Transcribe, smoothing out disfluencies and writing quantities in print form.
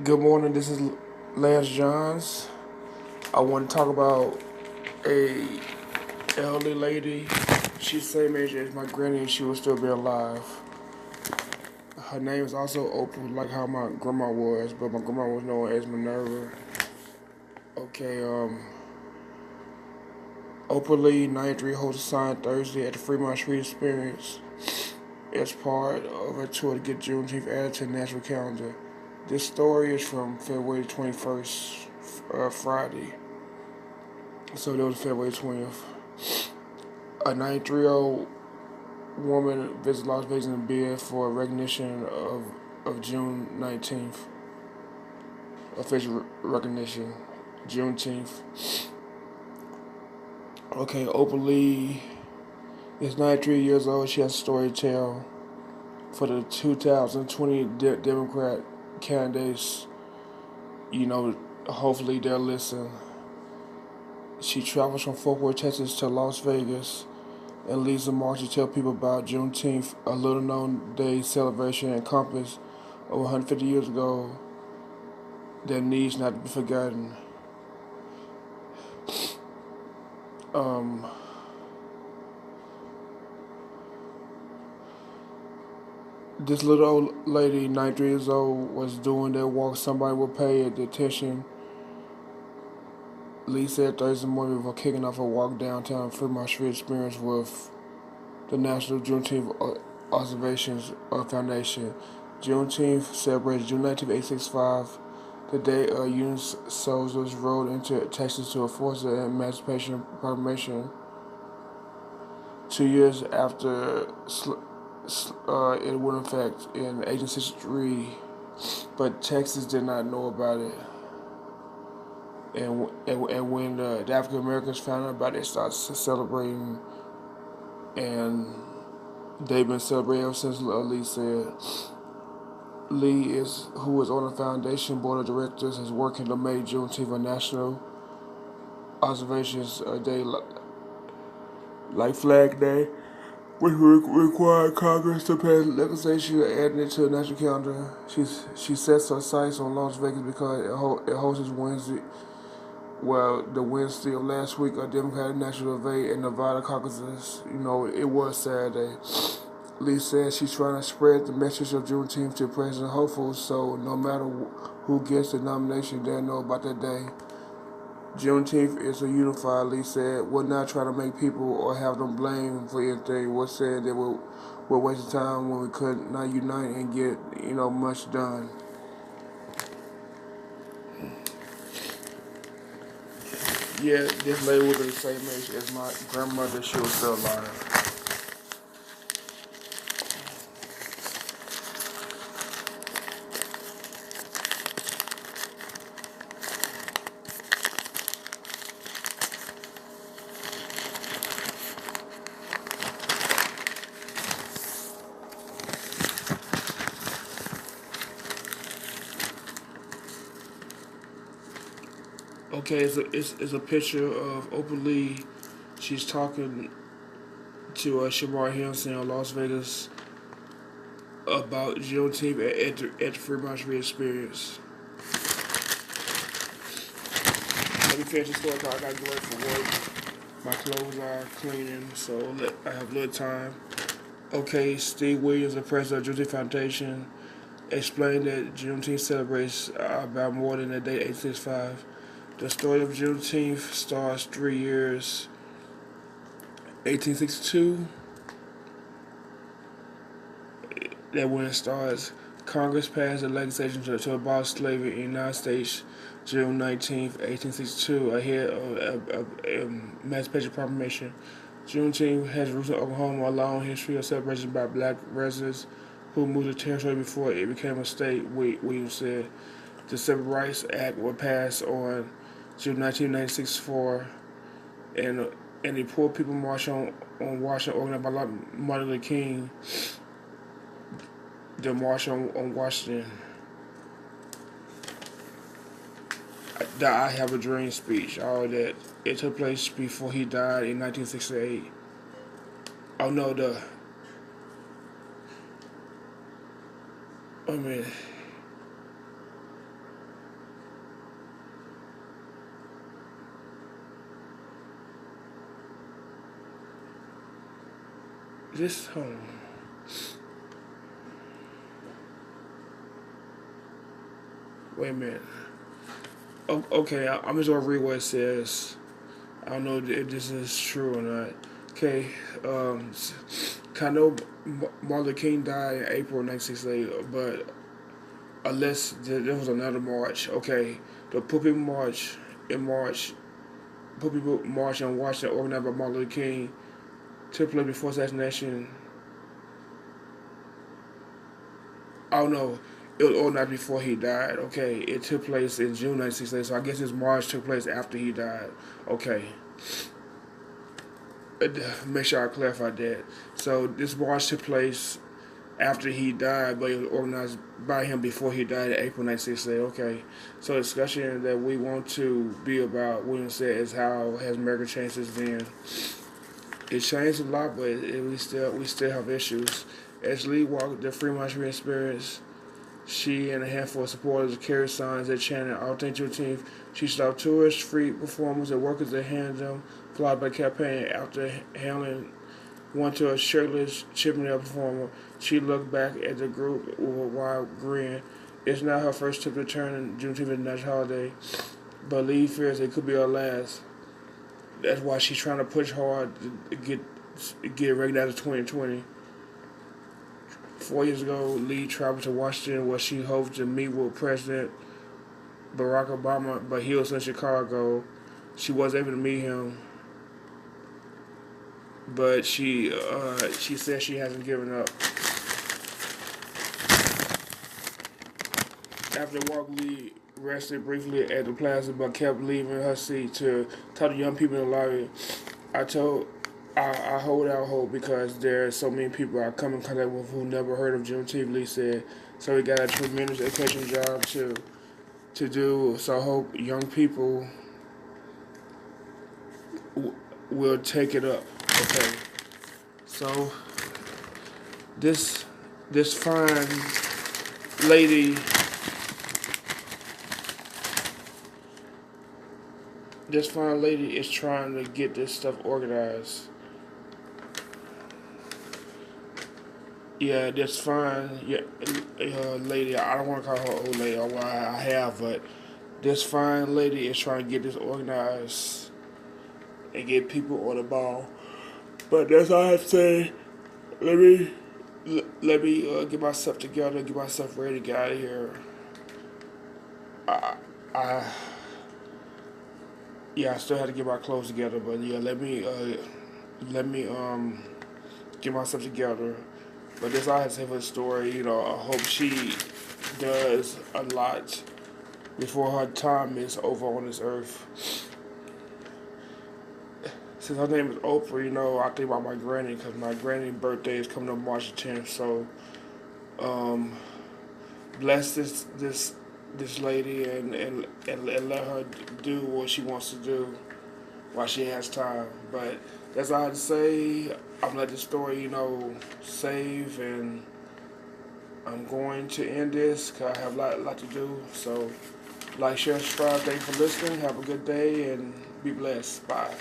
Good morning, this is Lance Johns. I want to talk about a elderly lady. She's the same age as my granny and she will still be alive. Her name is also Oprah, like how my grandma was, but my grandma was known as Minerva. Okay, Oprah Lee, 93, holds a sign Thursday at the Fremont Street Experience as part of a tour to get Juneteenth added to the national calendar. This story is from February 21st, Friday. So that was February 20th. A 93-year-old woman visits Las Vegas in bid for recognition of June 19th. Official recognition. Juneteenth. Okay, Oprah Lee is 93 years old. She has a story to tell for the 2020 Democrat candidates. Hopefully they'll listen. She travels from Fort Worth, Texas to Las Vegas and leads a march to tell people about Juneteenth, a little known day celebration encompassed over 150 years ago that needs not to be forgotten. Um, this little old lady, 93 years old, was doing their walk. Somebody would pay attention. Lee said Thursday morning before kicking off a walk downtown Fremont Street Experience with the National Juneteenth Observations Foundation. Juneteenth celebrates June 19, 1865, the day Union soldiers rode into Texas to enforce the Emancipation Proclamation. 2 years after it went into effect in 1863, but Texas did not know about it. And when the African Americans found out about it, they started celebrating, and they've been celebrating ever since. Lee said. Lee who is on the foundation board of directors, is working to make Juneteenth a national observations day like Flag Day, which required Congress to pass legislation adding it to the national calendar. She sets her sights on Las Vegas because it hosts Wednesday. Well, the Wednesday of last week, a Democratic National Debate in Nevada caucuses. It was Saturday. Lee said she's trying to spread the message of Juneteenth to President hopefuls, so no matter who gets the nomination, they'll know about that day. Juneteenth is a unified, Lee said. We're not trying to make people or have them blamed for anything. We're saying that we're wasting time when we could not unite and get much done. Yeah, this lady was the same age as my grandmother. She was still alive. Okay, it's a picture of Oprah Lee. She's talking to Shamar Henson in Las Vegas about Juneteenth at the Fremont Street Experience. Let me finish the story because I got to go for work. My clothes are cleaning, so I have little time. Okay, Steve Williams, the president of the Juneteenth Foundation, explained that Juneteenth celebrates about more than the date 1865. The story of Juneteenth starts 3 years, 1862. That when it starts, Congress passed a legislation to abolish slavery in the United States June 19th, 1862, ahead of Emancipation Proclamation. Juneteenth has roots in Oklahoma, a long history of celebration by black residents who moved to the territory before it became a state, Williams said. The Civil Rights Act was passed on June 1964, and the poor people marched on Washington, organized by Martin Luther King. The march on Washington. The I Have a Dream speech, all that. It took place before he died in 1968. Oh no, I mean, This, hold on. Wait a minute. Okay, I'm just gonna read what it says. I don't know if this is true or not. Okay, Kano Martin Luther King died in April 1968, but unless there was another march. Okay, the Puppy March in March, Puppy March in Washington, organized by Martin Luther King, took place before assassination. Oh no, it was organized before he died. Okay, it took place in June 1968, so I guess his march took place after he died. Okay. Make sure I clarify that. So this march took place after he died, but it was organized by him before he died in April 1968. Okay, so the discussion that we want to be about, William said, is how has America changed since then? It changed a lot, but we still have issues. As Lee walked the Fremont Street experience, she and a handful of supporters carried signs that chanted "Authentic Juneteenth." She stopped tourists, free performers, and workers that handed them flyers by campaign. After handling one to a shirtless Chippendale performer, she looked back at the group with a wide grin. It's not her first trip to turn Juneteenth into a national holiday, but Lee fears it could be her last. That's why she's trying to push hard to get recognized in 2020. 4 years ago, Lee traveled to Washington where she hoped to meet with President Barack Obama, but he was in Chicago. She was able to meet him, but she said she hasn't given up. After the walk, Lee rested briefly at the plaza, but kept leaving her seat to talk to young people in the lobby. I told I hold out hope because there are so many people I come in contact with who never heard of Juneteenth, Lee said. So we got a tremendous education job to do. So I hope young people will take it up. Okay. So this fine lady, is trying to get this stuff organized. Yeah, that's fine. Yeah, lady. I don't want to call her old lady, or why I have, but this fine lady is trying to get this organized and get people on the ball. But that's all I have to say. Let me get myself together, get myself ready to get out of here. I, I yeah, I still have to get my clothes together, but yeah, let me get myself together. But this I have to say for the story. I hope she does a lot before her time is over on this earth. Since her name is Oprah, I think about my granny because my granny's birthday is coming up March 10th. So, bless this lady and let her do what she wants to do while she has time. But that's all I have to say. I'm gonna let this story, save, and I'm going to end this because I have a lot to do. So, like, share, subscribe. Thank you for listening. Have a good day and be blessed. Bye.